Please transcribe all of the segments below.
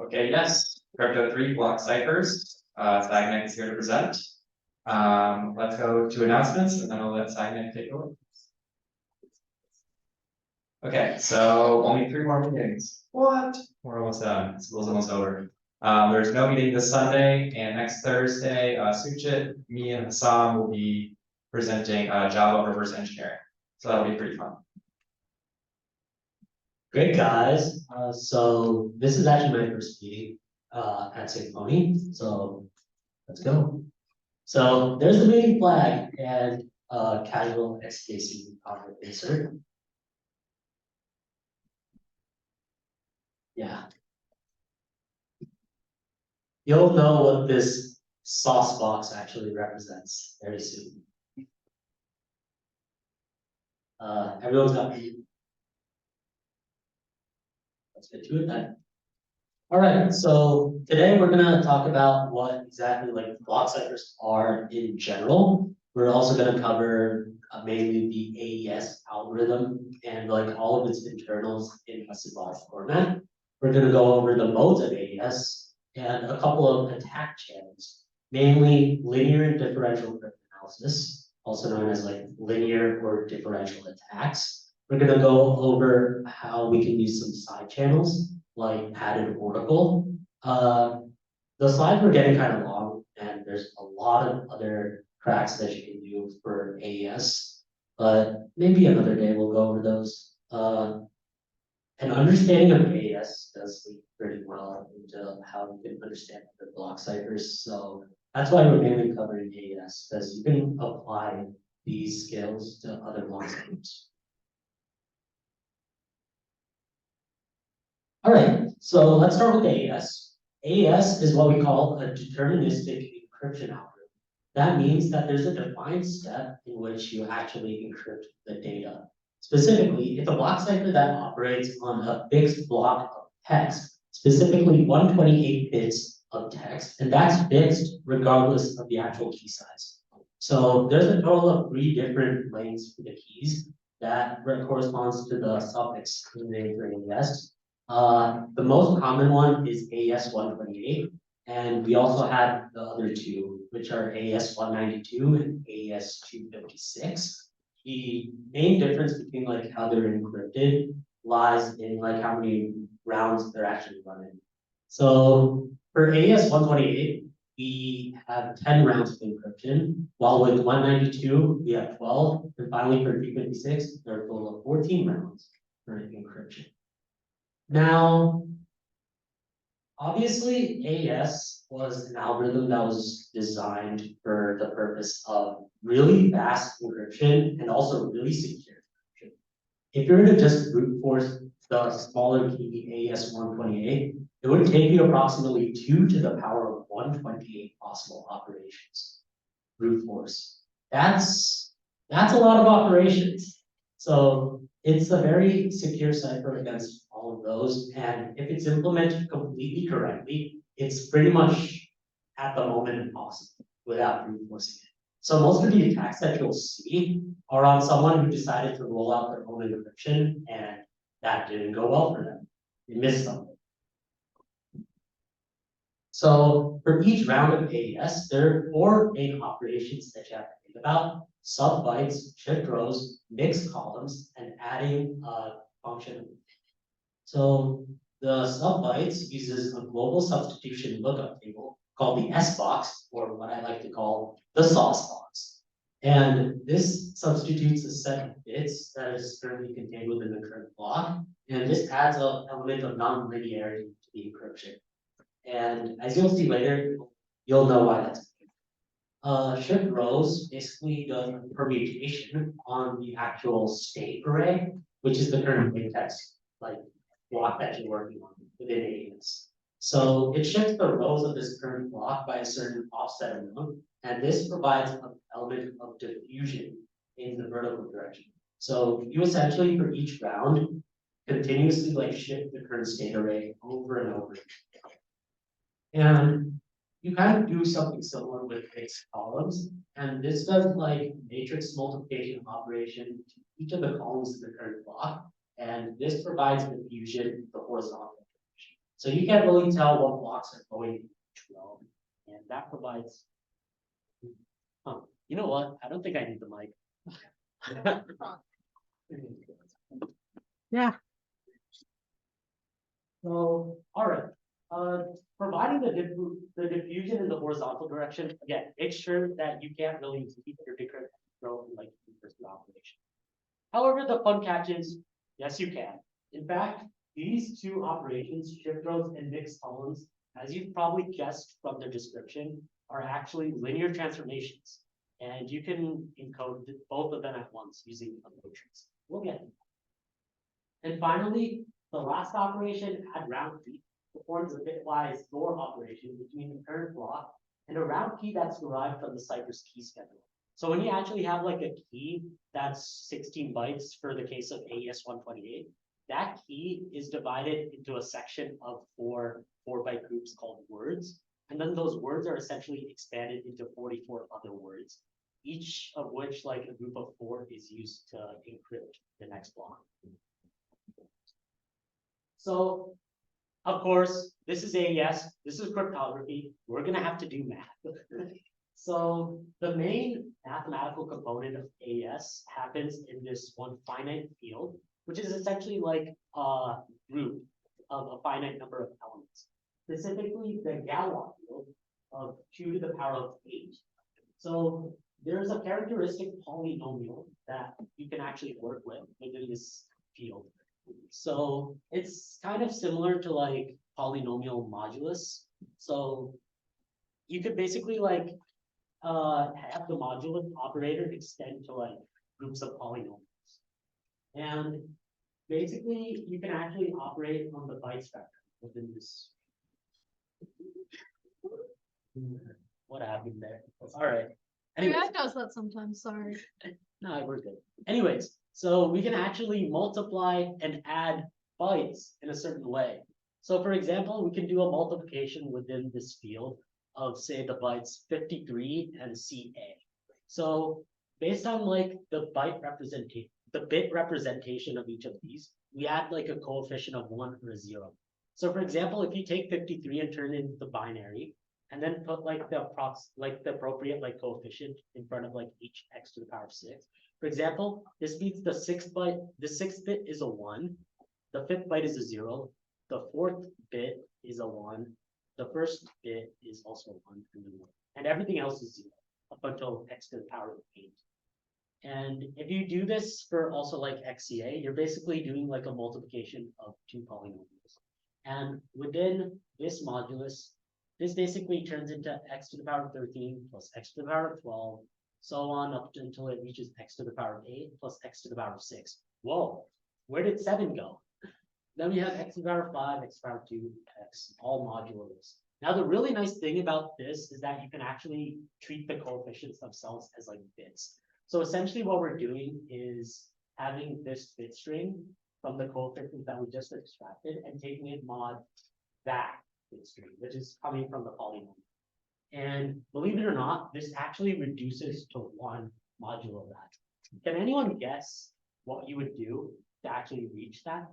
Okay, yes, Crypto 3 block ciphers. Sagnik is here to present. Let's go to announcements and then I'll let Sagnik take over. Okay, so only 3 more meetings. What? We're almost done. School's almost over. There's no meeting this Sunday, and next Thursday, Suchit, me, and Hassan will be presenting Java reverse engineering. So that'll be pretty fun. Great, guys. So this is actually my first meeting at SIGPwny. So let's go. So there's the meeting flag and casual XKC power insert. Yeah. You'll know what this sauce box actually represents very soon. Everyone's got me. Let's get to it then. All right, so today we're gonna talk about what exactly like block ciphers are in general. We're also gonna cover mainly the AES algorithm and like all of its internals in a symbolic format. We're gonna go over the modes of AES and a couple of attack channels, mainly linear and differential cryptanalysis, also known as like linear or differential attacks. We're gonna go over how we can use some side channels like padded oracle. The slides were getting kind of long, and there's a lot of other cracks that you can do for AES, but maybe another day we'll go over those. An understanding of AES does lead pretty well into how you can understand the block ciphers. So that's why we're mainly covering AES, because you can apply these skills to other block ciphers. All right, so let's start with AES. AES is what we call a deterministic encryption algorithm. That means that there's a defined step in which you actually encrypt the data. Specifically, it's a block cipher that operates on a fixed block of text, specifically 128 bits of text, and that's fixed regardless of the actual key size. So there's a total of 3 different lengths for the keys that corresponds to the suffix in the name for AES. The most common one is AES 128, and we also have the other 2, which are AES 192 and AES 256. The main difference between like how they're encrypted lies in like how many rounds they're actually running. So for AES 128, we have 10 rounds of encryption, while with 192 we have 12, and finally for 256 there are a total of 14 rounds for encryption. Now, obviously, AES was an algorithm that was designed for the purpose of really fast encryption and also really secure encryption. If you were to just brute force the smaller key AES 128, it would take you approximately 2 to the power of 128 possible operations. Brute force. That's a lot of operations. So it's a very secure cipher against all of those, and if it's implemented completely correctly, it's pretty much at the moment impossible without brute forcing it. So most of the attacks that you'll see are on someone who decided to roll out their own encryption, and that didn't go well for them. They missed something. So for each round of AES, there are 4 main operations that you have to think about: sub bytes, shift rows, mixed columns, and adding a function. So the sub bytes uses a global substitution lookup table called the S box, or what I like to call the sauce box. And this substitutes a set of bits that is currently contained within the current block, and this adds an element of non-linearity to the encryption. And as you'll see later, you'll know why that's shift rows basically does a permutation on the actual state array, which is the current plaintext like block that you're working on within AES. So it shifts the rows of this current block by a certain offset amount, and this provides an element of diffusion in the vertical direction. So you essentially, for each round, continuously like shift the current state array over and over. And you kind of do something similar with fixed columns, and this does like matrix multiplication operation to each of the columns of the current block, and this provides diffusion to the horizontal direction. So you can't really tell what blocks are going in each row, and that provides. You know what? I don't think I need the mic. Yeah. So, all right, providing the diffusion in the horizontal direction, again, make sure that you can't really keep your decrypt row in like first operation. However, the fun catch is, yes, you can. In fact, these two operations, shift rows and mixed columns, as you've probably guessed from the description, are actually linear transformations. And you can encode both of them at once using emotions. We'll get them. And finally, the last operation, add round key, performs a bitwise store operation between the current block and a round key that's derived from the Ciphers key schedule. So when you actually have like a key that's 16 bytes for the case of AES-128, that key is divided into a section of four 4-byte groups called words. And then those words are essentially expanded into 44 other words, each of which, like a group of 4, is used to encrypt the next block. So, of course, this is AES, this is cryptography, we're gonna have to do math. So the main mathematical component of AES happens in this one finite field, which is essentially like a group of a finite number of elements. Specifically, the Galois field of 2 to the power of 8. So there's a characteristic polynomial that you can actually work with within this field. So it's kind of similar to like polynomial modulus. So you could basically like have the modulus operator extend to like groups of polynomials. And basically you can actually operate on the byte spectrum within this. What happened there? All right. Anyways. Yeah, it does that sometimes, sorry. No, we're good. Anyways, so we can actually multiply and add bytes in a certain way. So for example, we can do a multiplication within this field of say the bytes 53 and CA. So based on like the bit representation of each of these, we add like a coefficient of 1 or a 0. So for example, if you take 53 and turn it into binary, and then put like the appropriate like coefficient in front of like each x to the power of 6. For example, this means the 6th bit is a 1, the 5th byte is a 0, the 4th bit is a 1, the 1st bit is also a 1, and everything else is 0 up until x to the power of 8. And if you do this for also like XCA, you're basically doing like a multiplication of 2 polynomials. And within this modulus, this basically turns into x to the power of 13 plus x to the power of 12, so on up until it reaches x to the power of 8 plus x to the power of 6. Whoa, where did 7 go? Then we have x to the power of 5, x to the power of 2, x, all modulos. Now, the really nice thing about this is that you can actually treat the coefficients themselves as like bits. So essentially what we're doing is having this bit string from the coefficients that we just extracted and taking it mod that bit string, which is coming from the polynomial. And believe it or not, this actually reduces to 1 modulo of that. Can anyone guess what you would do to actually reach that?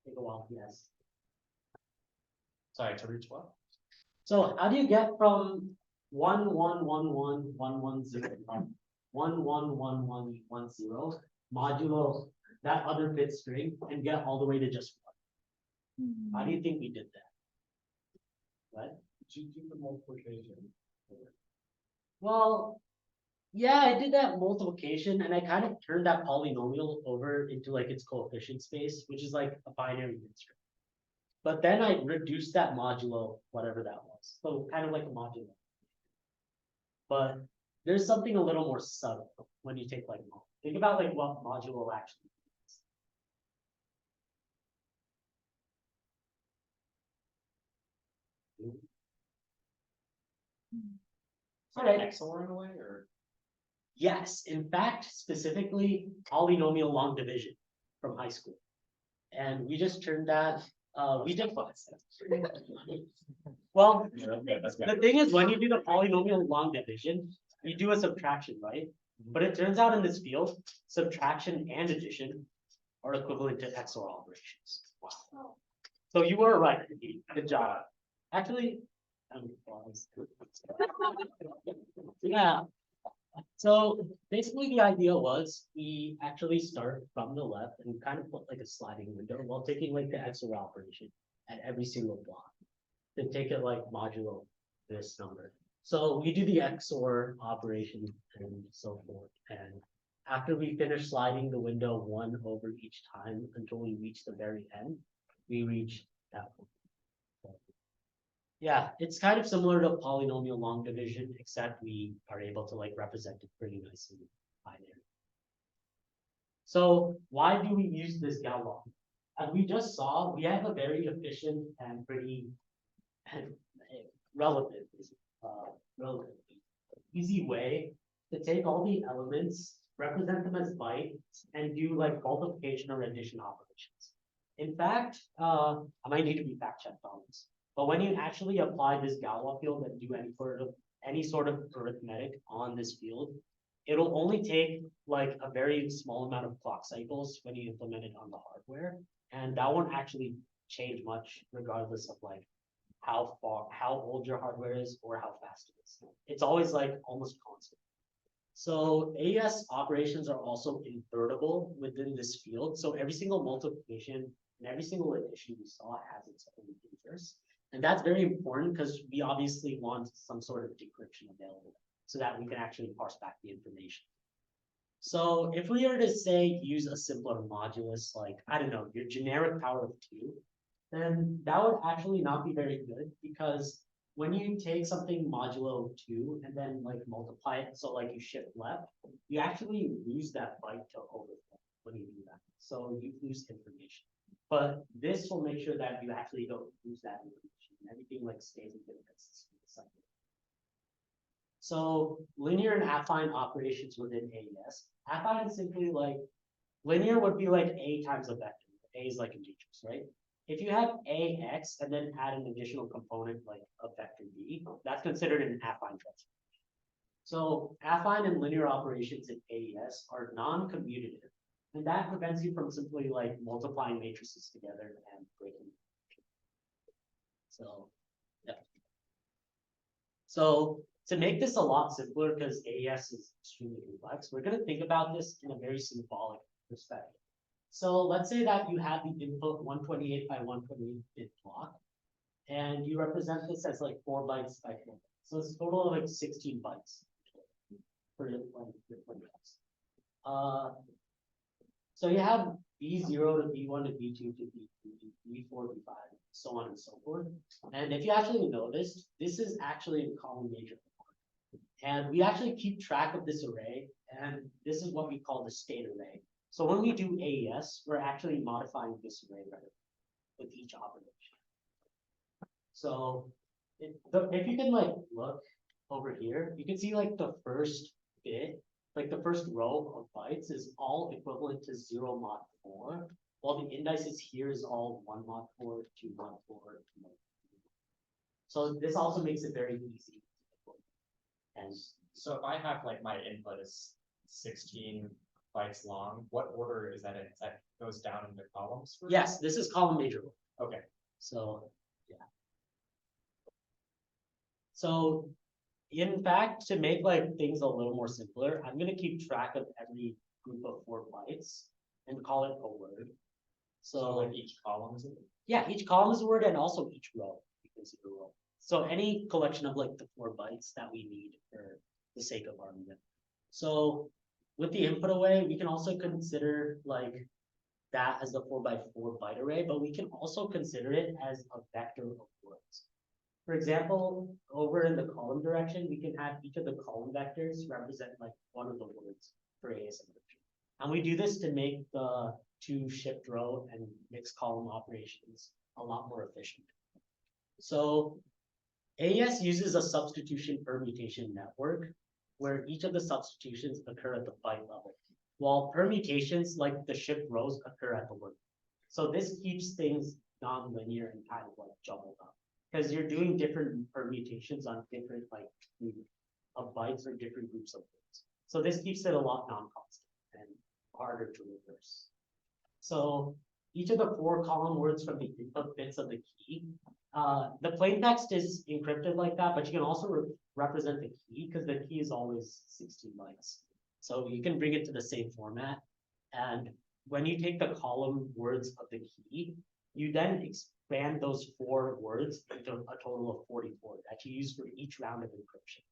Take a while, yes. Sorry, to reach what? So how do you get from 11111110 111110 modulo that other bit string and get all the way to just 1? How do you think we did that? What? Did you do the multiplication? Well, yeah, I did that multiplication and I kind of turned that polynomial over into like its coefficient space, which is like a binary bit string. But then I reduced that modulo, whatever that was. So kind of like a modulo. But there's something a little more subtle when you take like, think about like what modulo actually means. Okay. XOR in a way, or? Yes, in fact, specifically polynomial long division from high school. And we just turned that, we did well, the thing is when you do the polynomial long division, you do a subtraction, right? But it turns out in this field, subtraction and addition are equivalent to XOR operations. Wow. So you were right. Good job. Actually, yeah. So basically the idea was we actually start from the left and kind of put like a sliding window while taking like the XOR operation at every single block. Then take it like modulo this number. So we do the XOR operation and so forth. And after we finish sliding the window 1 over each time until we reach the very end, we reach that point. Yeah, it's kind of similar to polynomial long division, except we are able to like represent it pretty nicely in binary. So why do we use this Galois? As we just saw, we have a very efficient and pretty relatively easy way to take all the elements, represent them as bytes, and do like multiplication or addition operations. In fact, I might need to be fact checked on this. But when you actually apply this Galois field and do any sort of arithmetic on this field, it'll only take like a very small amount of clock cycles when you implement it on the hardware, and that won't actually change much regardless of like how old your hardware is or how fast it is. It's always like almost constant. So AES operations are also invertible within this field. So every single multiplication and every single addition we saw has its own inverse. And that's very important because we obviously want some sort of decryption available so that we can actually parse back the information. So if we were to say use a simpler modulus, like, I don't know, your generic power of 2, then that would actually not be very good because when you take something modulo 2 and then like multiply it, so like you shift left, you actually lose that byte to overflow when you do that. So you lose information. But this will make sure that you actually don't lose that information. Everything like stays in good cycle. So linear and affine operations within AES. Affine is simply like linear would be like A times a vector. A is like integers, right? If you have AX and then add an additional component like a vector B, that's considered an affine transformation. So affine and linear operations in AES are non-commutative, and that prevents you from simply like multiplying matrices together and breaking. So, yeah. So to make this a lot simpler, because AES is extremely complex, we're going to think about this in a very symbolic perspective. So let's say that you have the input 128 by 128 bit block, and you represent this as like 4 bytes by 4 bytes. So it's a total of like 16 bytes for your so you have B0 to B1 to B2 to B3 to B4 to B5, so on and so forth. And if you actually noticed, this is actually a column major. And we actually keep track of this array, and this is what we call the state array. So when we do AES, we're actually modifying this array with each operation. So if you can like look over here, you can see like the first bit, like the first row of bytes is all equivalent to 0 mod 4, while the indices here is all 1 mod 4, 2 mod 4, 2 mod 4. So this also makes it very easy. And so if I have like my input is 16 bytes long, what order is that in? That goes down into columns? Yes, this is column major. Okay. So, yeah. So, in fact, to make like things a little more simpler, I'm going to keep track of every group of 4 bytes and call it a word. So like each column is a word? Yeah, each column is a word, and also each row you consider a row. So any collection of like the 4 bytes that we need for the sake of argument. So with the input array, we can also consider like that as the 4 by 4 byte array, but we can also consider it as a vector of words. For example, over in the column direction, we can have each of the column vectors represent like one of the words for AES encryption. And we do this to make the 2 shift row and mixed column operations a lot more efficient. So AES uses a substitution permutation network where each of the substitutions occur at the byte level, while permutations like the shift rows occur at the word. So this keeps things non-linear and kind of like jumbled up because you're doing different permutations on different like of bytes or different groups of words. So this keeps it a lot non-constant and harder to reverse. So each of the 4 column words from the input bits of the key. The plain text is encrypted like that, but you can also represent the key because the key is always 16 bytes. So you can bring it to the same format. And when you take the column words of the key, you then expand those 4 words into a total of 44 that you use for each round of encryption.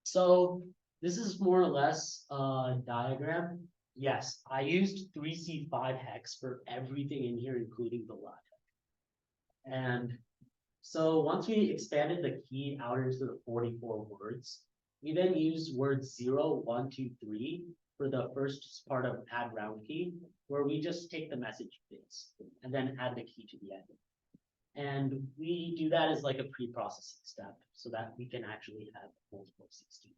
So this is more or less a diagram. Yes, I used 3C5 hex for everything in here, including the LaTeX. And so once we expanded the key out into the 44 words, we then use words 0, 1, 2, 3 for the first part of add round key, where we just take the message bits and then add the key to the end. And we do that as like a pre-processing step so that we can actually have multiple 16.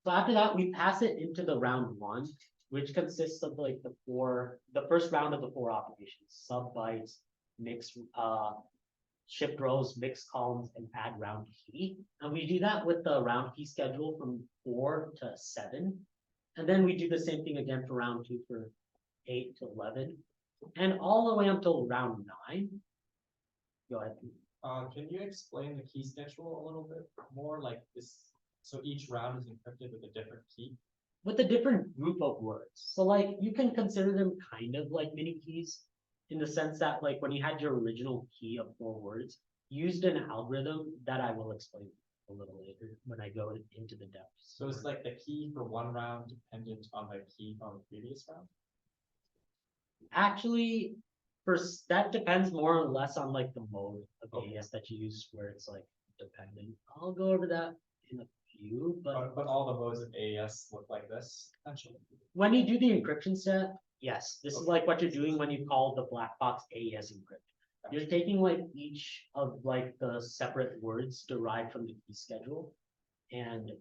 So after that, we pass it into the round 1, which consists of like the first round of the 4 operations: sub bytes, mix, shift rows, mix columns, and add round key. And we do that with the round key schedule from 4 to 7. And then we do the same thing again for round 2 for 8 to 11, and all the way until round 9. Go ahead. Can you explain the key schedule a little bit more? Like this, so each round is encrypted with a different key? With a different group of words. So like you can consider them kind of like mini keys in the sense that like when you had your original key of 4 words, you used an algorithm that I will explain a little later when I go into the depths. So it's like the key for one round dependent on the key on the previous round? Actually, that depends more or less on like the mode of AES that you use, where it's like dependent. I'll go over that in a few, But all the modes of AES look like this, essentially. when you do the encryption step, yes, this is like what you're doing when you call the black box AES encrypt. You're taking like each of like the separate words derived from the key schedule and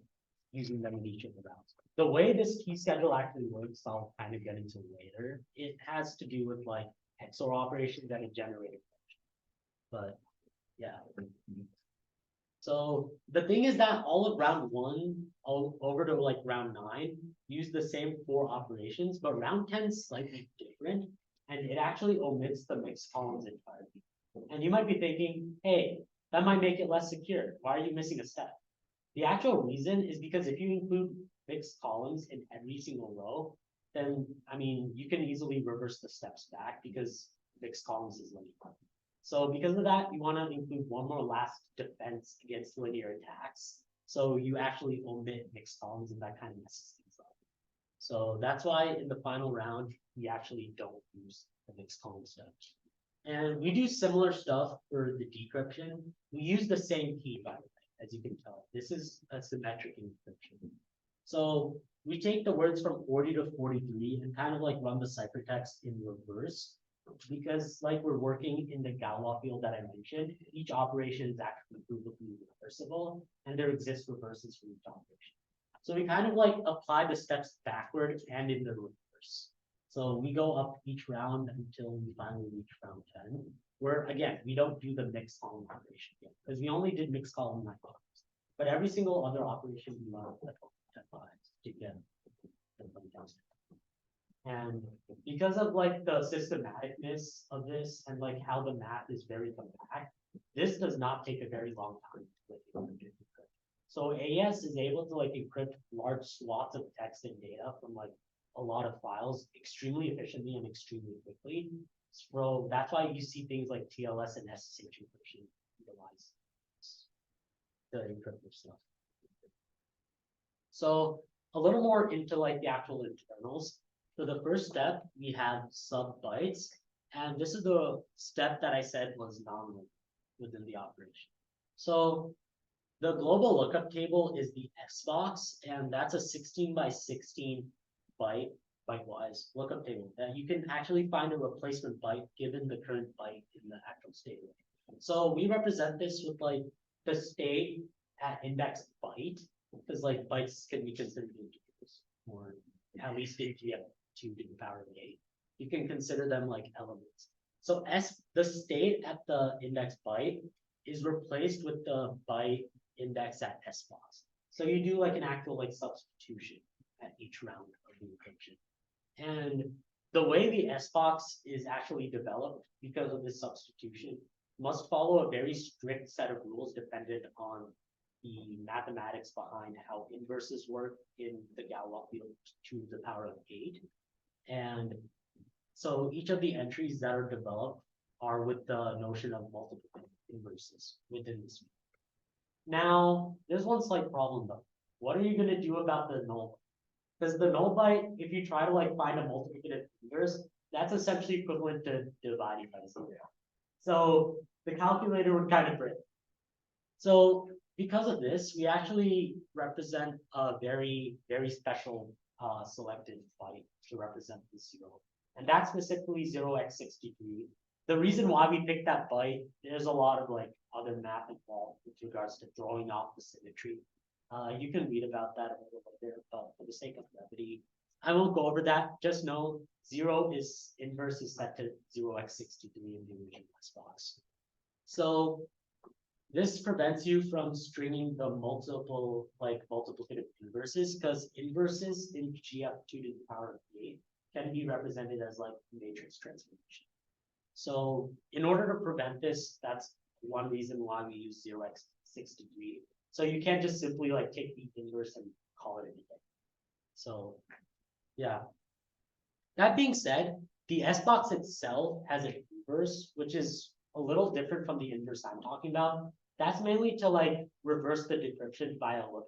using them in each of the rounds. The way this key schedule actually works, I'll kind of get into later. It has to do with like XOR operations that are generated. But yeah. So the thing is that all of round 1 over to like round 9 use the same 4 operations, but round 10 is slightly different, and it actually omits the mixed columns entirely. And you might be thinking, hey, that might make it less secure. Why are you missing a step? The actual reason is because if you include mixed columns in every single row, then I mean you can easily reverse the steps back because mixed columns is linear. So because of that, you want to include one more last defense against linear attacks. So you actually omit mixed columns, and that kind of messes things up. So that's why in the final round, we actually don't use the mixed column steps. And we do similar stuff for the decryption. We use the same key, by the way, as you can tell. This is a symmetric encryption. So we take the words from 40 to 43 and kind of like run the ciphertext in reverse, because like we're working in the Galois field that I mentioned, each operation is actually provably reversible, and there exist reverses for each operation. So we kind of like apply the steps backward and in the reverse. So we go up each round until we finally reach round 10, where again, we don't do the mixed column operation yet, because we only did mixed column 9 columns. But every single other operation we run at 10 lines to get them down. And because of like the systematicness of this and like how the math is very compact, this does not take a very long time to encrypt. So AES is able to like encrypt large swaths of text and data from like a lot of files extremely efficiently and extremely quickly. So that's why you see things like TLS and SSH encryption utilize the encrypted stuff. So a little more into like the actual internals. So the first step, we have sub bytes, and this is the step that I said was nominal within the operation. So the global lookup table is the S box, and that's a 16 by 16 byte-wise lookup table that you can actually find a replacement byte given the current byte in the actual state. So we represent this with like the state at index byte, because like bytes can be considered integers, or at least if you have 2 to the power of 8. You can consider them like elements. So the state at the index byte is replaced with the byte index at S box. So you do like an actual like substitution at each round of the encryption. And the way the S box is actually developed because of this substitution must follow a very strict set of rules dependent on the mathematics behind how inverses work in the Galois field to the power of 8. And so each of the entries that are developed are with the notion of multiple inverses within this field. Now, there's one slight problem though. What are you going to do about the null? Because the null byte, if you try to like find a multiplicative inverse, that's essentially equivalent to dividing by 0. So the calculator would kind of break. So because of this, we actually represent a very, very special selected byte to represent the 0. And that's specifically 0x63. The reason why we picked that byte, there's a lot of like other math involved with regards to throwing off the symmetry. You can read about that a little bit there, but for the sake of brevity, I won't go over that. Just know 0 is inverse is set to 0x63 in the original S box. So this prevents you from stringing the multiplicative inverses, because inverses in GF2 to the power of 8 can be represented as like matrix transformation. So in order to prevent this, that's one reason why we use 0x63. So you can't just simply like take the inverse and call it anything. So yeah. That being said, the S box itself has an inverse, which is a little different from the inverse I'm talking about. That's mainly to like reverse the decryption via look.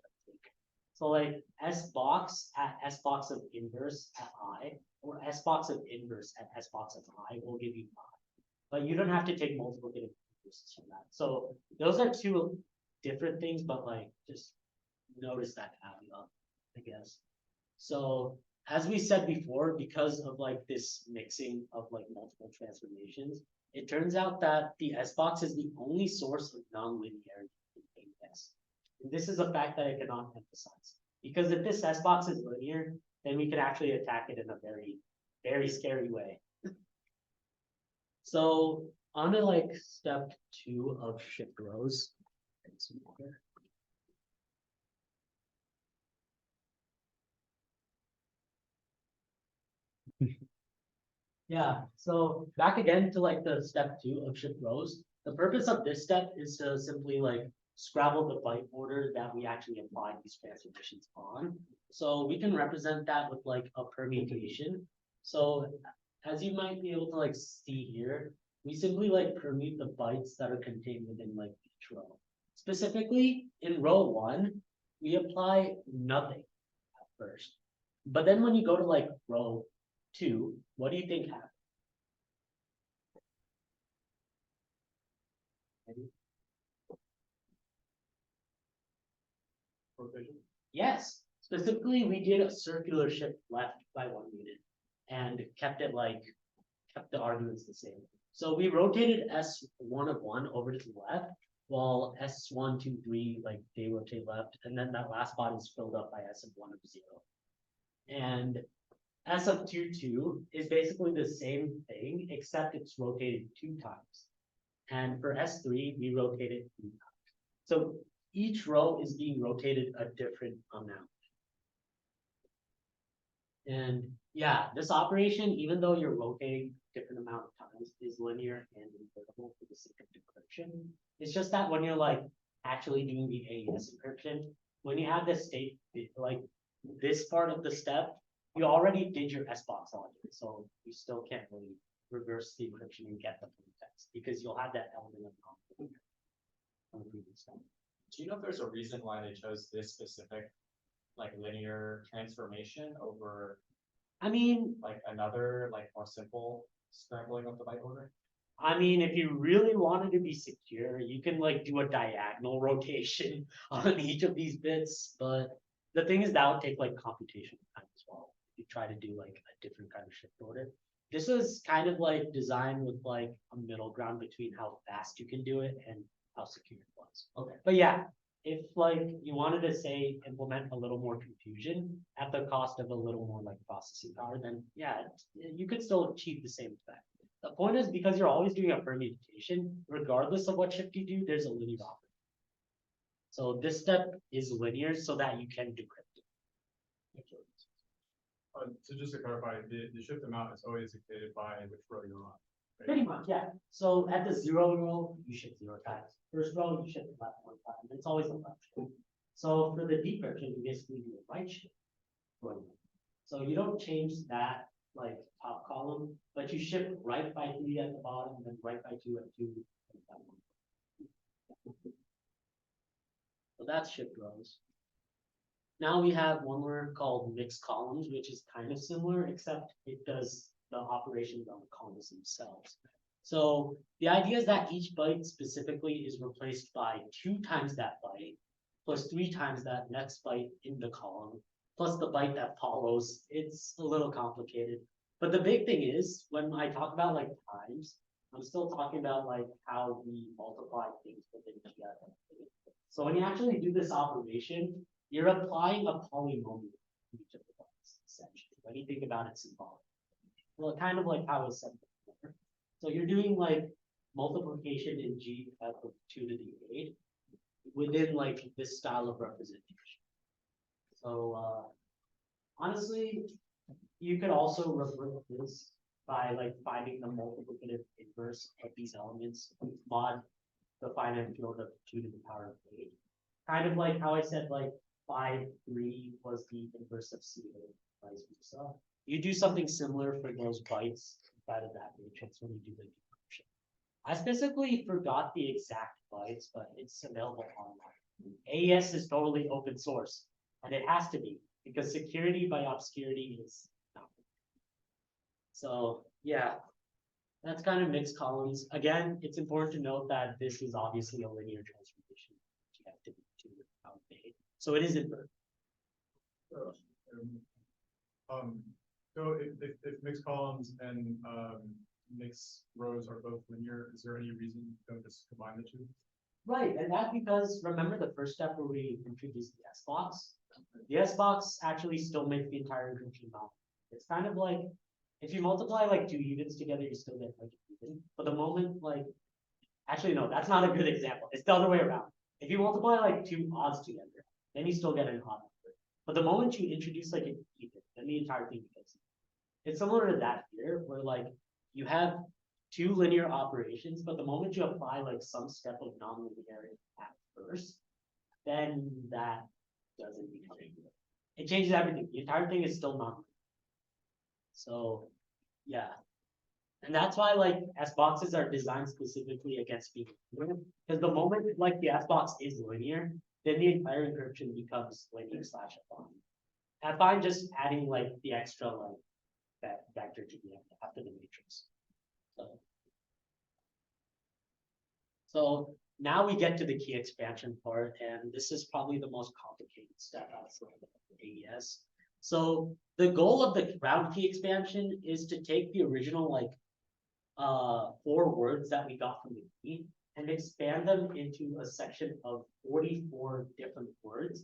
So like S box at S box of inverse at I, or S box of inverse at S box of I will give you I. But you don't have to take multiplicative inverses from that. So those are two different things, but like just notice that caveat, I guess. So as we said before, because of like this mixing of like multiple transformations, it turns out that the S box is the only source of nonlinearity in AES. And this is a fact that I cannot emphasize. Because if this S box is linear, then we can actually attack it in a very, very scary way. So on to like step 2 of shift rows. Yeah, so back again to like the step 2 of shift rows. The purpose of this step is to simply like scrabble the byte order that we actually applied these transformations on. So we can represent that with like a permutation. So as you might be able to like see here, we simply like permute the bytes that are contained within like each row. Specifically in row 1, we apply nothing at first. But then when you go to like row 2, what do you think happened? Yes, specifically we did a circular shift left by 1 unit and kept the arguments the same. So we rotated S1 of 1 over to the left, while S1, 2, 3, like they rotate left, and then that last spot is filled up by S of 1 of 0. And S of 2, 2 is basically the same thing, except it's rotated 2 times. And for S3, we rotate it 3 times. So each row is being rotated a different amount. And yeah, this operation, even though you're rotating different amount of times, is linear and invertible for the sake of decryption. It's just that when you're like actually doing the AES encryption, when you have this state, like this part of the step, you already did your S box logic, so you still can't really reverse the encryption and get the plain text because you'll have that element of conflict on the previous step. Do you know if there's a reason why they chose this specific like linear transformation over I mean, like another like more simple scrambling of the byte order? I mean, if you really wanted to be secure, you can like do a diagonal rotation on each of these bits, but the thing is that would take like computational time as well. If you try to do like a different kind of shift order. This was kind of like designed with like a middle ground between how fast you can do it and how secure it was. Okay. But yeah, if like you wanted to say implement a little more confusion at the cost of a little more like processing power, then yeah, you could still achieve the same effect. The point is because you're always doing a permutation, regardless of what shift you do, there's a linear operator. So this step is linear so that you can decrypt it. So just to clarify, the shift amount is always dictated by which row you're on. right? Pretty much, yeah. So at the 0 row, you shift 0 times. First row, you shift left 1 time. It's always a left shift. So for the decryption, you basically do a right shift. So you don't change that like top column, but you shift right by 3 at the bottom, and then right by 2 at 2. So that's shift rows. Now we have one more called mixed columns, which is kind of similar, except it does the operations on the columns themselves. So the idea is that each byte specifically is replaced by 2 times that byte, plus 3 times that next byte in the column, plus the byte that follows. It's a little complicated. But the big thing is, when I talk about like times, I'm still talking about like how we multiply things within together. So when you actually do this operation, you're applying a polynomial to each of the bytes, essentially. When you think about it symbolically. Well, kind of like how it was said before. So you're doing like multiplication in G of 2 to the 8 within like this style of representation. So honestly, you could also revert this by like finding the multiplicative inverse of these elements, mod the finite field of 2 to the power of 8. Kind of like how I said like 5, 3 was the inverse of C, vice versa. You do something similar for those bytes inside of that matrix when you do the decryption. I specifically forgot the exact bytes, but it's available online. AES is totally open source, and it has to be, because security by obscurity is not. So yeah, that's kind of mixed columns. Again, it's important to note that this is obviously a linear transformation that you have to do to validate. So it is inverted. So if mixed columns and mixed rows are both linear, is there any reason you don't just combine the two? Right, and that's because remember the first step where we introduced the S box? The S box actually still makes the entire encryption model. It's kind of like if you multiply like 2 evens together, you still get like an even. But the moment like actually no, that's not a good example. It's the other way around. If you multiply like 2 odds together, then you still get an odd number. But the moment you introduce like an even, then the entire thing becomes even. It's similar to that here, where like you have 2 linear operations, but the moment you apply like some step of nonlinearity at first, then that doesn't become even. It changes everything. The entire thing is still nonlinear. So yeah. And that's why like S boxes are designed specifically against being linear. Because the moment like the S box is linear, then the entire encryption becomes linear / affine. Affine just adding like the extra like that vector to the end after the matrix. So now we get to the key expansion part, and this is probably the most complicated step outside of AES. So the goal of the round key expansion is to take the original like 4 words that we got from the key and expand them into a section of 44 different words,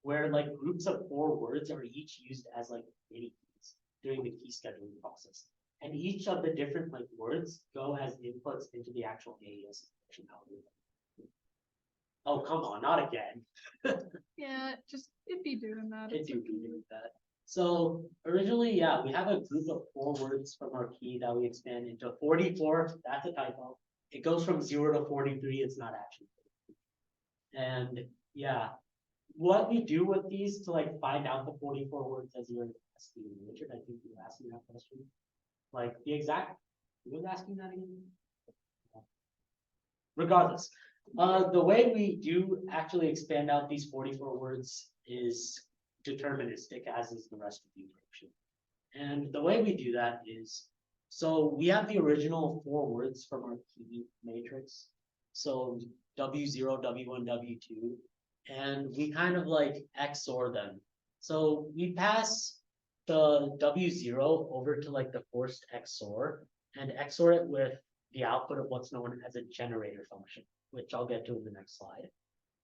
where like groups of 4 words are each used as like mini keys during the key scheduling process. And each of the different like words go as inputs into the actual AES encryption algorithm. Oh, come on, not again. Yeah, just it'd be doing that. It's usually doing that. So originally, yeah, we have a group of 4 words from our key that we expand into 44. That's a typo. It goes from 0 to 43. It's not actually 43. And yeah, what we do with these to like find out the 44 words as you're asking Richard, I think you were asking that question. Like the exact, you were asking that again? Regardless, the way we do actually expand out these 44 words is deterministic, as is the rest of the encryption. And the way we do that is, so we have the original 4 words from our key matrix. So W0, W1, W2, and we kind of like XOR them. So we pass the W0 over to like the forced XOR and XOR it with the output of what's known as a generator function, which I'll get to in the next slide.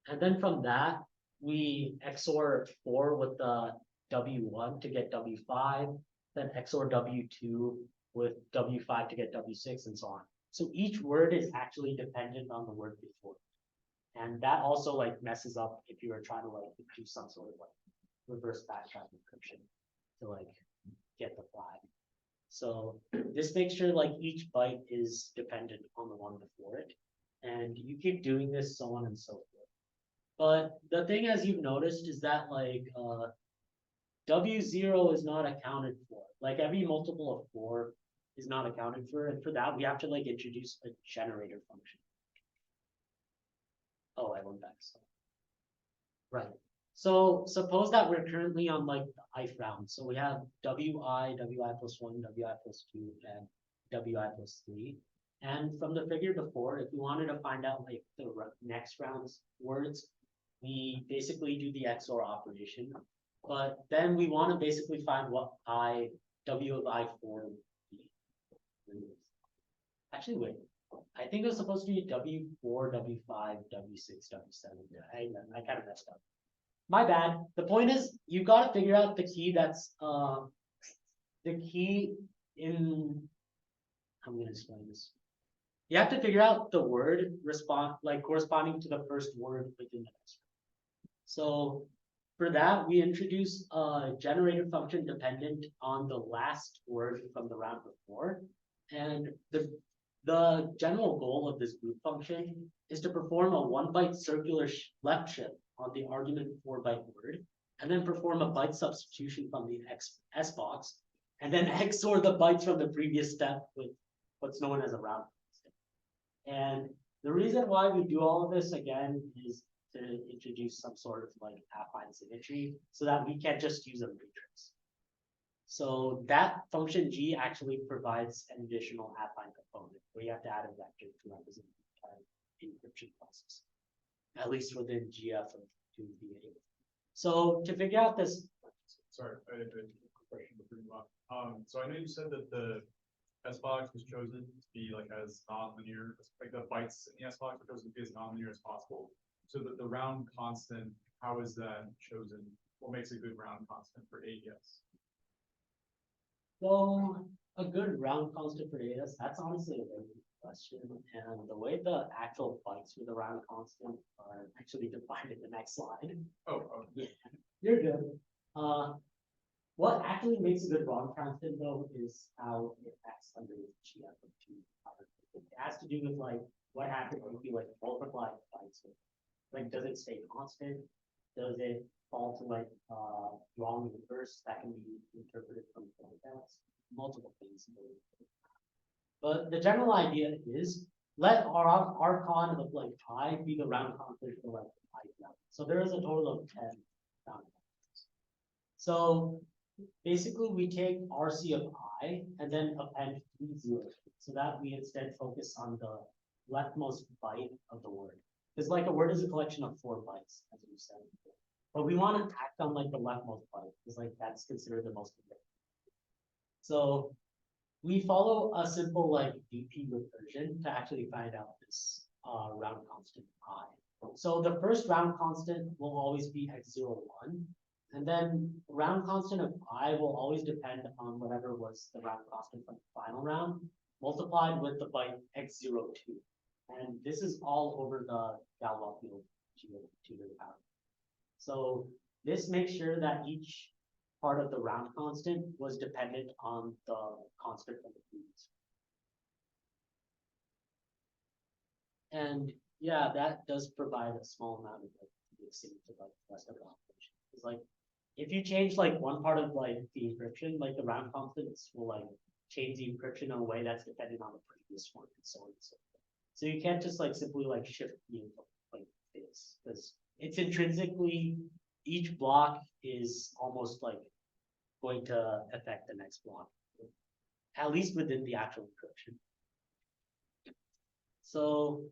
And then from that, we XOR 4 with the W1 to get W5, then XOR W2 with W5 to get W6, and so on. So each word is actually dependent on the word before. And that also like messes up if you were trying to like do some sort of like reverse backtrack encryption to like get the flag. So this makes sure like each byte is dependent on the one before it. And you keep doing this, so on and so forth. But the thing, as you've noticed, is that like W0 is not accounted for. Like every multiple of 4 is not accounted for, and for that we have to like introduce a generator function. Oh, I went back. So. Right. So suppose that we're currently on like the ith round. So we have wi, wi plus 1, wi plus 2, and wi plus 3. And from the figure before, if we wanted to find out like the next round's words, we basically do the XOR operation. But then we want to basically find what w of I4 would be. Actually, wait. I think it was supposed to be W4, W5, W6, W7. I kind of messed up. My bad. The point is, you got to figure out the key that's the key in. I'm gonna explain this. You have to figure out the word corresponding to the first word within the next word. So for that, we introduce a generator function dependent on the last word from the round before, and the general goal of this group function is to perform a 1-byte circular left shift on the argument 4-byte word, and then perform a byte substitution from the S box, and then XOR the bytes from the previous step with what's known as a round constant. And the reason why we do all of this again is to introduce some sort of like affine symmetry so that we can't just use a matrix. So that function G actually provides an additional affine component where you have to add a vector to represent the entire encryption process, at least within GF of 2VA. So to figure out this. Sorry, I have a question before you move on. So I know you said that the S box was chosen to be like as non-linear, like the bytes in the S box were chosen to be as non-linear as possible. So that the round constant, how is that chosen? What makes a good round constant for AES? So a good round constant for AES, that's honestly a very good question. And the way the actual bytes for the round constant are actually defined in the next slide. Oh, yeah, you're good. What actually makes a good round constant though is how it acts under GF of 2. It has to do with like what happens if you like multiply bytes with, like, does it stay constant? Does it fall to like wrong reverse? That can be interpreted from context. Multiple things. But the general idea is let our Archon of like I be the round constant for like I level. So there is a total of 10 round constants. So basically we take RC of I and then append 3 zeros so that we instead focus on the leftmost byte of the word. Because like a word is a collection of 4 bytes, as we said before. But we want to act on like the leftmost byte, because like that's considered the most important. So we follow a simple like DP recursion to actually find out this round constant I. So the first round constant will always be x01, and then round constant of I will always depend on whatever was the round constant from the final round, multiplied with the byte x02. And this is all over the Galois field to the power. So this makes sure that each part of the round constant was dependent on the constant from the previous. And yeah, that does provide a small amount of like mixing to like the rest of the operation. It's like if you change like one part of like the encryption, like the round constants will like change the encryption in a way that's dependent on the previous one and so on and so forth. So you can't just like simply like shift the info like this, because it's intrinsically each block is almost like going to affect the next block, at least within the actual encryption. So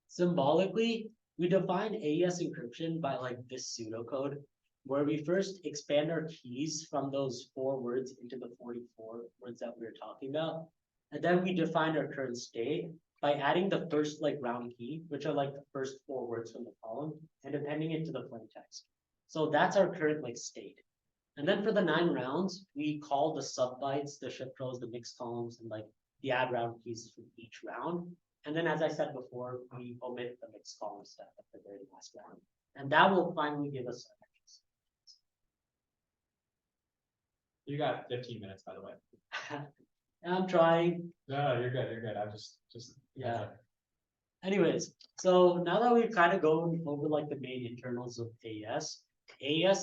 symbolically, we define AES encryption by like this pseudocode, where we first expand our keys from those 4 words into the 44 words that we were talking about. And then we define our current state by adding the first like round key, which are like the first 4 words from the column, and appending it to the plain text. So that's our current like state. And then for the 9 rounds, we call the subbytes, the shift rows, the mixed columns, and like the add round keys from each round. And then, as I said before, we omit the mixed column step at the very last round. And that will finally give us our You got 15 minutes, by the way. I'm trying. No, you're good. I'm just. Yeah. Anyways, so now that we've kind of gone over like the main internals of AES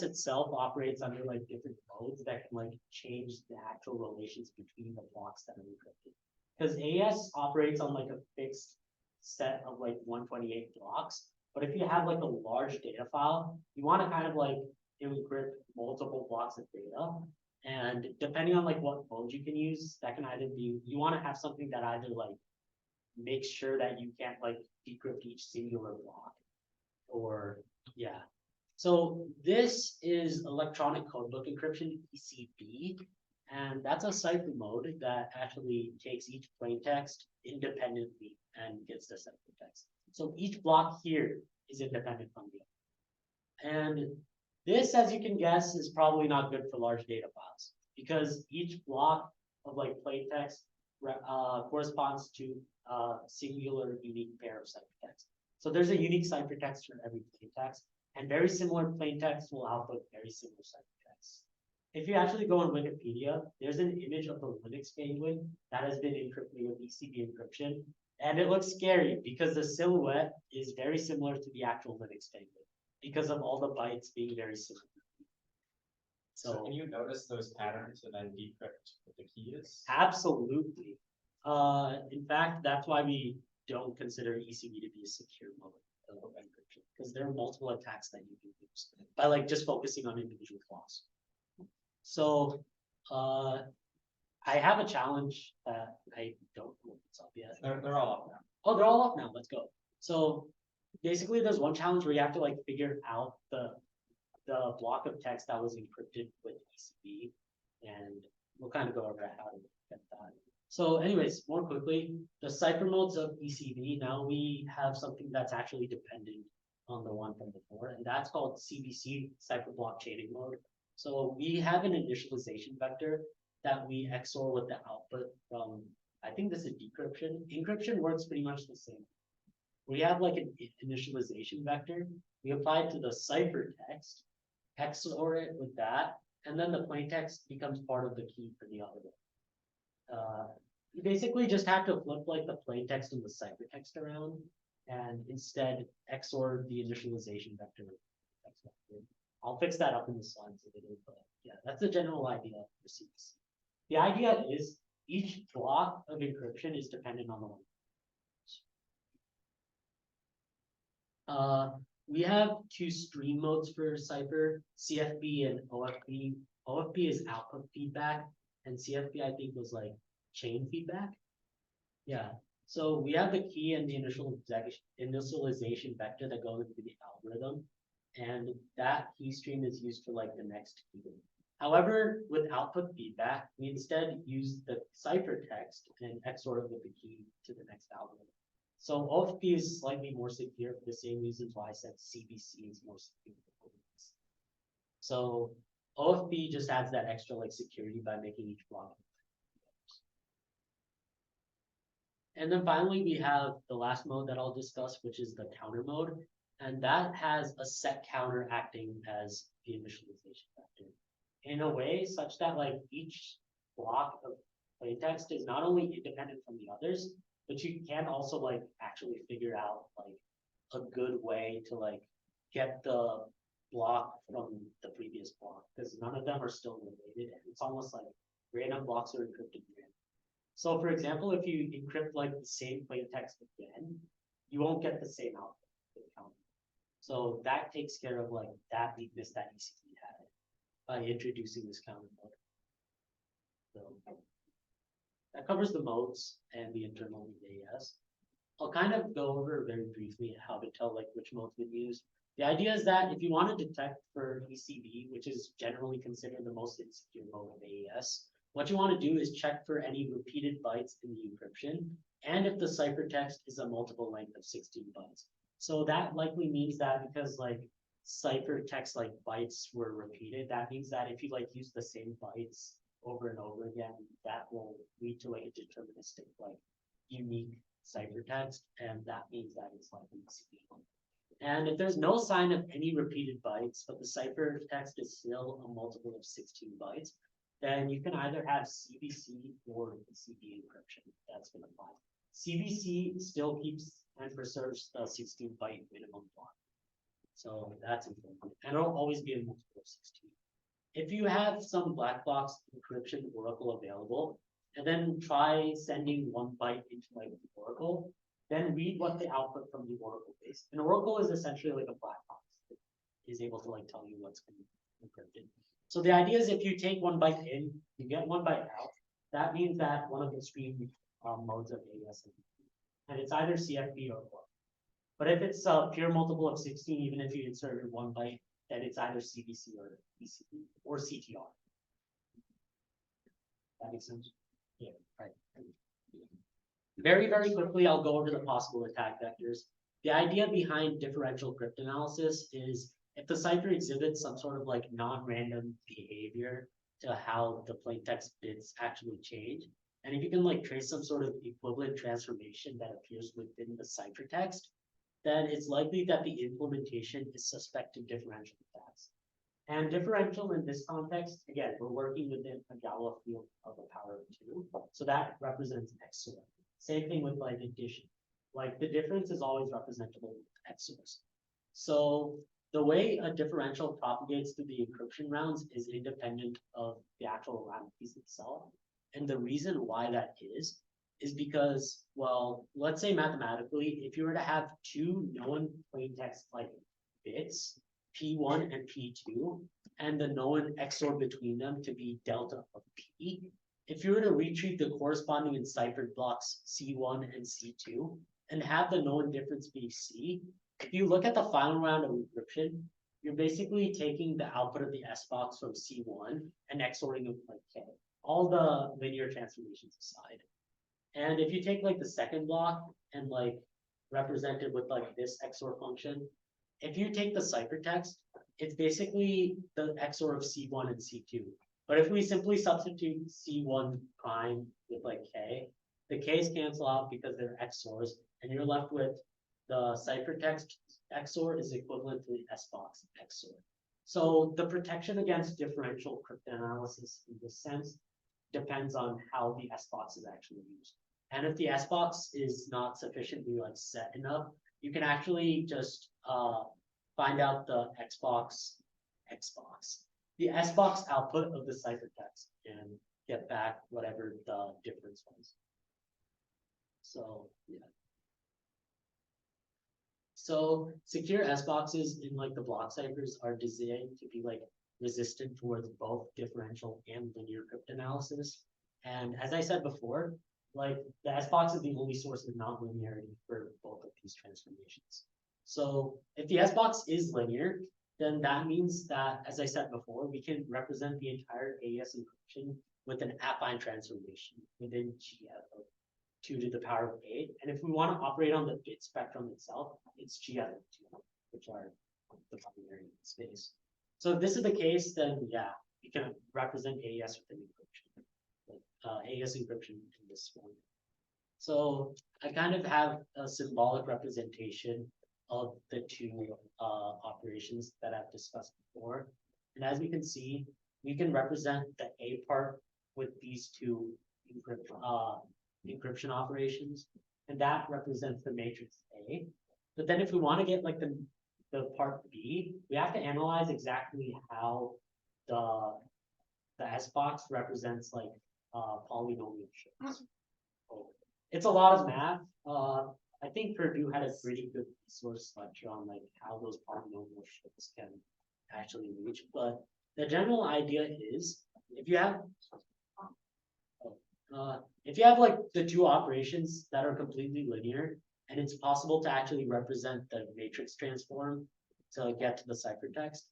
itself operates under like different modes that can like change the actual relations between the blocks that are encrypted. Because AES operates on like a fixed set of like 128 blocks. But if you have like a large data file, you want to kind of like encrypt multiple blocks of data. And depending on like what mode you can use, that can either be, you want to have something that either like makes sure that you can't like decrypt each singular block, or yeah. So this is electronic codebook encryption, ECB, and that's a cipher mode that actually takes each plaintext independently and gets the ciphertext. So each block here is independent from the other. And this, as you can guess, is probably not good for large data files because each block of like plaintext corresponds to a singular unique pair of ciphertext. So there's a unique ciphertext for every plaintext, and very similar plaintext will output very similar ciphertext. If you actually go on Wikipedia, there's an image of the Linux penguin that has been encrypted with ECB encryption, and it looks scary because the silhouette is very similar to the actual Linux penguin because of all the bytes being very similar. So can you notice those patterns and then decrypt what the key is? Absolutely. In fact, that's why we don't consider ECB to be a secure mode of encryption, because there are multiple attacks that you can use by like just focusing on individual flaws. So I have a challenge that I don't know what's up yet. They're all up now. Oh, they're all up now. Let's go. So basically, there's one challenge where you have to like figure out the block of text that was encrypted with ECB, and we'll kind of go over how to get that. So anyways, more quickly, the cipher modes of ECB, now we have something that's actually dependent on the one from before, and that's called CBC, cipher block chaining mode. So we have an initialization vector that we XOR with the output from, I think this is decryption. Encryption works pretty much the same. We have like an initialization vector. We apply it to the ciphertext, XOR it with that, and then the plaintext becomes part of the key for the other one. You basically just have to flip like the plaintext and the ciphertext around, and instead XOR the initialization vector. I'll fix that up in the slides later, but yeah, that's the general idea for CBC. The idea is each block of encryption is dependent on the one. We have two stream modes for cipher, CFB and OFB. OFB is output feedback, and CFB I think was like chain feedback. Yeah, so we have the key and the initialization vector that goes into the algorithm, and that key stream is used for like the next key. However, with output feedback, we instead use the ciphertext and XOR it with the key to the next algorithm. So OFB is slightly more secure for the same reasons why I said CBC is more secure. So OFB just adds that extra like security by making each block. And then finally, we have the last mode that I'll discuss, which is the counter mode. And that has a set counter acting as the initialization vector in a way such that like each block of plaintext is not only independent from the others, but you can also like actually figure out like a good way to like get the block from the previous block, because none of them are still related, and it's almost like random blocks are encrypted random. So for example, if you encrypt like the same plaintext again, you won't get the same output. So that takes care of like that weakness that ECB had by introducing this counter mode. So that covers the modes and the internal AES. I'll kind of go over very briefly how to tell like which modes we use. The idea is that if you want to detect for ECB, which is generally considered the most insecure mode of AES, what you want to do is check for any repeated bytes in the encryption, and if the ciphertext is a multiple length of 16 bytes. So that likely means that because like ciphertext like bytes were repeated, that means that if you like use the same bytes over and over again, that will lead to like a deterministic like unique ciphertext, and that means that it's like ECB. And if there's no sign of any repeated bytes, but the ciphertext is still a multiple of 16 bytes, then you can either have CBC or ECB encryption. That's gonna apply. CBC still keeps and preserves the 16-byte minimum block. So that's important. And it'll always be a multiple of 16. If you have some black box encryption Oracle available, and then try sending 1 byte into like the Oracle, then read what the output from the Oracle is. An Oracle is essentially like a black box. It is able to like tell you what's going to be encrypted. So the idea is if you take 1 byte in, you get 1 byte out. That means that one of the stream modes of AES, and it's either CFP or OR. But if it's a pure multiple of 16, even if you inserted 1 byte, then it's either CBC or ECB or CTR. That makes sense? Yeah, right. Very, very quickly, I'll go over the possible attack vectors. The idea behind differential cryptanalysis is if the cipher exhibits some sort of like non-random behavior to how the plaintext bits actually change, and if you can like trace some sort of equivalent transformation that appears within the ciphertext, then it's likely that the implementation is suspected differential attacks. And differential in this context, again, we're working within a Galois field of a power of 2. So that represents XOR. Same thing with like addition. Like the difference is always representable with XORs. So the way a differential propagates through the encryption rounds is independent of the actual round piece itself. And the reason why that is because, well, let's say mathematically, if you were to have 2 known plaintext like bits, P1 and P2, and the known XOR between them to be delta of P, if you were to retrieve the corresponding enciphered blocks C1 and C2, and have the known difference be C, if you look at the final round of encryption, you're basically taking the output of the S box from C1 and XORing it with like K, all the linear transformations aside. And if you take like the second block and like represent it with like this XOR function, if you take the ciphertext, it's basically the XOR of C1 and C2. But if we simply substitute C1 prime with like K, the K's cancel out because they're XORs, and you're left with the ciphertext XOR is equivalent to the S box XOR. So the protection against differential cryptanalysis in this sense depends on how the S box is actually used. And if the S box is not sufficiently like set enough, you can actually just find out the the S box output of the ciphertext and get back whatever the difference was. So yeah. So secure S boxes in like the block ciphers are designed to be like resistant towards both differential and linear cryptanalysis. And as I said before, like the S box is the only source of nonlinearity for both of these transformations. So if the S box is linear, then that means that, as I said before, we can represent the entire AES encryption with an affine transformation within GF of 2 to the power of 8. And if we want to operate on the bit spectrum itself, it's GF of 2, which are the binary space. So if this is the case, then yeah, we can represent AES with an encryption, AES encryption in this form. So I kind of have a symbolic representation of the 2 operations that I've discussed before. And as we can see, we can represent the A part with these 2 encryption operations, and that represents the matrix A. But then if we want to get like the part B, we have to analyze exactly how the S box represents like polynomial shifts. It's a lot of math. I think Purdue had a pretty good resource lecture on like how those polynomial shifts can actually reach. But the general idea is if you have like the 2 operations that are completely linear, and it's possible to actually represent the matrix transform to get to the ciphertext,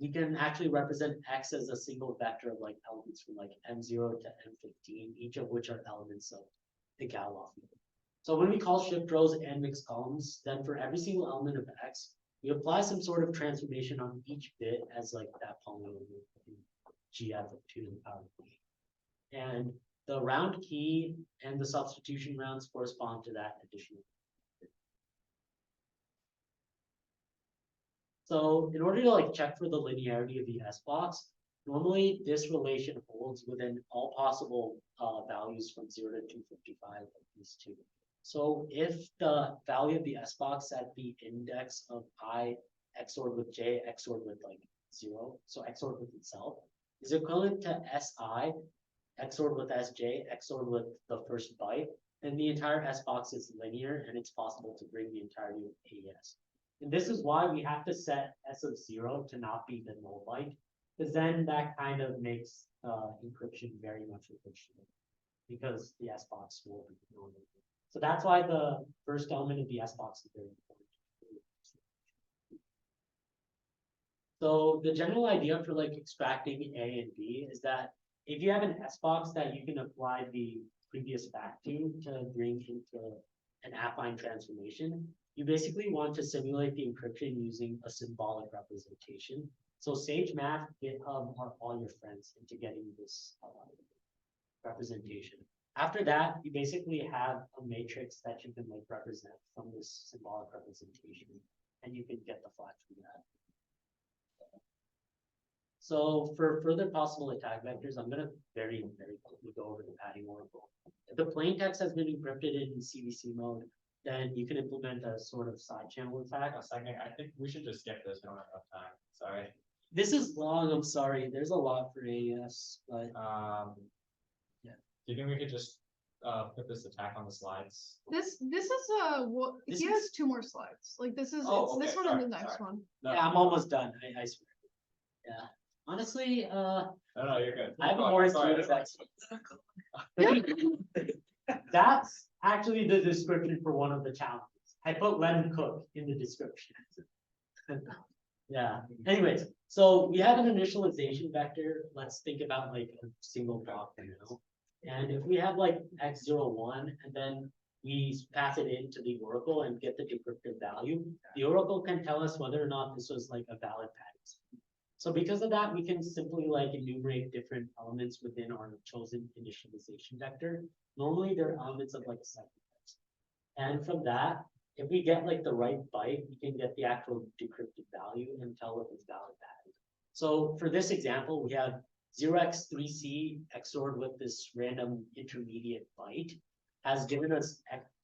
we can actually represent X as a single vector of like elements from like M0 to M15, each of which are elements of the Galois field. So when we call shift rows and mixed columns, then for every single element of X, we apply some sort of transformation on each bit as like that polynomial GF of 2 to the power of 8. And the round key and the substitution rounds correspond to that additional. So in order to like check for the linearity of the S box, Normally, this relation holds within all possible values from 0 to 255 of these two. So if the value of the S box at the index of I XORed with J XORed with like 0, so XORed with itself, is equivalent to SI XORed with SJ XORed with the first byte, then the entire S box is linear and it's possible to bring the entirety of AES. And this is why we have to set S of 0 to not be the null byte, because then that kind of makes encryption very much encryption, because the S box will be known. So that's why the first element of the S box is very important. So the general idea for like extracting A and B is that if you have an S box that you can apply the previous fact to bring into an affine transformation, you basically want to simulate the encryption using a symbolic representation. So Sage Math, GitHub are all your friends into getting this representation. After that, you basically have a matrix that you can like represent from this symbolic representation, and you can get the flash from that. So for further possible attack vectors, I'm going to very quickly go over the padding oracle. If the plain text has been encrypted in CVC mode, then you can implement a sort of side channel attack. Sagnik, I think we should just skip this. We don't have enough time. Sorry. This is long, I'm sorry. There's a lot for AES, but Yeah. Do you think we could just put this attack on the slides? This is what This he is- has 2 more slides. Like this is Oh, it's this okay, one and the sorry, next sorry. one. No, yeah, I'm almost done. I swear. Yeah. Honestly, no, you're good. I have Go on, more sorry, experience. That's actually the description for one of the challenges. I put let him cook in the description. Yeah, anyways, so we have an initialization vector. Let's think about like a single block now. And if we have like x01 and then we pass it into the oracle and get the decrypted value, the oracle can tell us whether or not this was like a valid pattern. So because of that, we can simply like enumerate different elements within our chosen initialization vector. Normally they're elements of like a ciphertext. And from that, if we get like the right byte, we can get the actual decrypted value and tell if it's valid pattern. So for this example, we have 0x3c XORed with this random intermediate byte has given us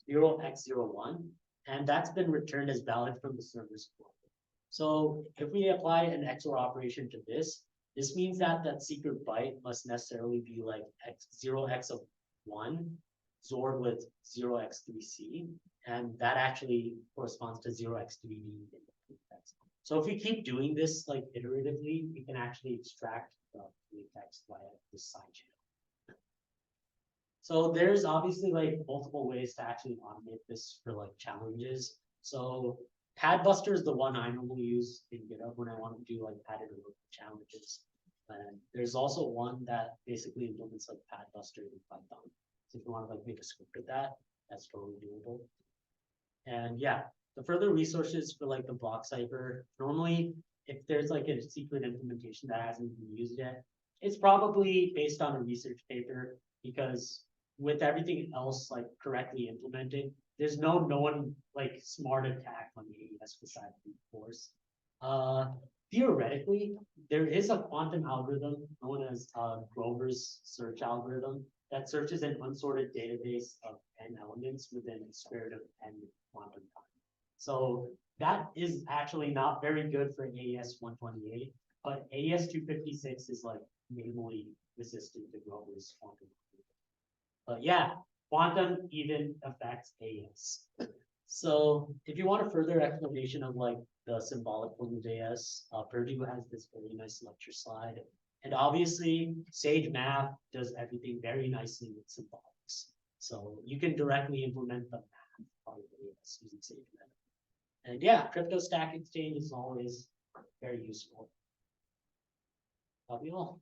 0x01, and that's been returned as valid from the server's port. So if we apply an XOR operation to this means that that secret byte must necessarily be like 0x of 1 XORed with 0x3c, and that actually corresponds to 0x3d in the plaintext. So if we keep doing this like iteratively, we can actually extract the plaintext via this side channel. So there's obviously like multiple ways to actually automate this for like challenges. So Padbuster is the one I normally use in GitHub when I want to do like padded challenges. And there's also one that basically implements like Padbuster in Python. So if you want to like make a script of that, that's totally doable. And yeah, the further resources for like the block cipher, normally if there's like a secret implementation that hasn't been used yet, it's probably based on a research paper, because with everything else like correctly implemented, there's no known like smart attack on the AES besides brute force. Theoretically, there is a quantum algorithm known as Grover's search algorithm that searches an unsorted database of n elements within a square root of n quantum time. So that is actually not very good for AES 128, but AES 256 is like minimally resistant to Grover's quantum algorithm. But yeah, quantum even affects AES. So if you want a further explanation of like the symbolic form of AES, Purdue has this very nice lecture slide. And obviously, Sage Math does everything very nicely with symbolics. So you can directly implement the math part of AES using Sage Math. And yeah, crypto stack exchange is always very useful. Love you all.